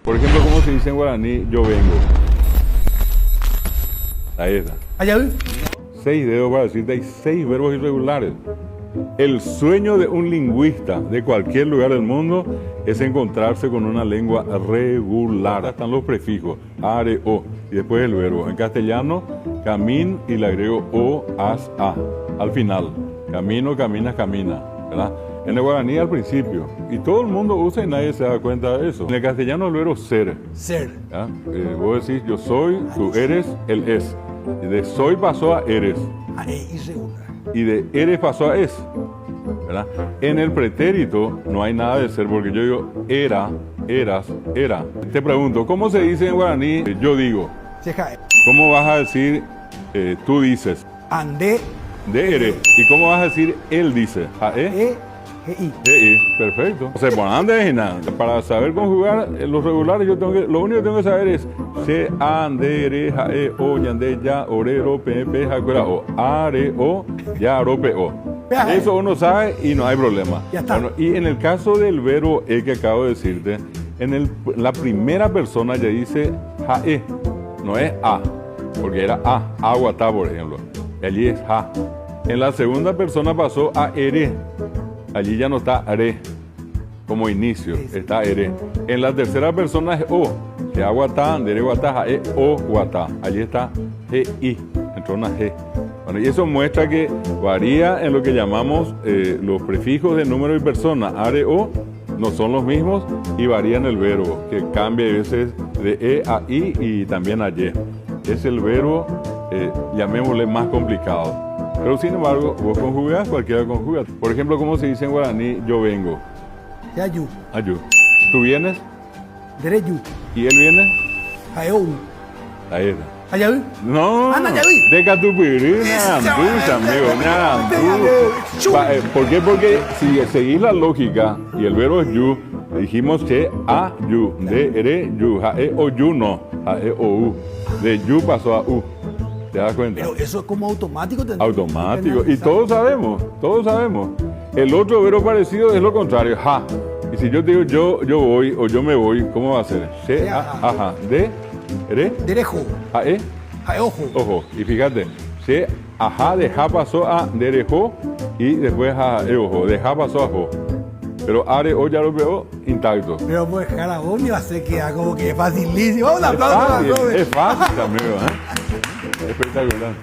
Por ejemplo, ¿cómo se dice en guaraní? Yo vengo. Ahí está. Allá vi. 6 dedos para decirte, hay 6 verbos irregulares. El sueño de un lingüista de cualquier lugar del mundo es encontrarse con una lengua regular. Están los prefijos, are, o, y después el verbo. En castellano, camín, y le agrego o, as, a, al final. Camino, caminas, camina, ¿verdad? En el guaraní al principio. Y todo el mundo usa y nadie se da cuenta de eso. En el castellano el verbo ser. Ser. ¿Ya? Vos decís yo soy, tú eres, él es. Y de soy pasó a eres. A irregular. Y de eres pasó a es, ¿verdad? En el pretérito no hay nada de ser, porque yo digo era, eras, era. Te pregunto, ¿cómo se dice en guaraní? Yo digo. Se cae. ¿Cómo vas a decir tú dices? Andé. De eres. ¿Y cómo vas a decir él dice? E. G. I. Perfecto. O sea, por antes y nada. Para saber conjugar los regulares, lo único que tengo que saber es se, ande, re, jae, o, yande, ya, ore, ro, pe, jacuera, o, are, o, ya, rope, o. Eso uno sabe y no hay problema. Ya está. Bueno, y en el caso del verbo e que acabo de decirte, la primera persona ya dice jae, no es a, porque era a, agua, ta, por ejemplo. Allí es ja. En la segunda persona pasó a ere. Allí ya no está are como inicio, está ere. En la tercera persona es o, que aguatá, dere guatá, e o guatá. Allí está i, entró una g. Bueno, y eso muestra que varía en lo que llamamos los prefijos de número y persona. Are, o no son los mismos y varían el verbo, que cambia a veces de e a i y también a y. Es el verbo, llamémosle más complicado. Pero sin embargo, vos conjugás, cualquiera conjuga. Por ejemplo, ¿cómo se dice en guaraní? Yo vengo. Ya yu. Ayu. ¿Tú vienes? Dere yu. ¿Y él viene? Jae o. Ahí está. Allá vi. No, Anda, ya vi. deja tu pirina, amigo, ¿Por qué? Porque si seguís la lógica y el verbo es yu, dijimos que a yu, de ere yu, jae o yu no, jae o u. De yu pasó a u. ¿Te das cuenta? Pero eso es como automático. Automático. Y todos sabemos. El otro verbo parecido es lo contrario, ja. Y si yo te digo yo voy o yo me voy, ¿cómo va a ser? Se, ajá. De, re, Derejo. jae, Jae ojo. ojo. Y fíjate, se, ajá, de ja pasó a derejo y después a ojo. De ja pasó a jo. Pero are o ya lo veo intacto. Pero pues Jarabón me va a hacer que como que es facilísimo. Un aplauso. Es fácil, amigo, ¿eh? Espectacular.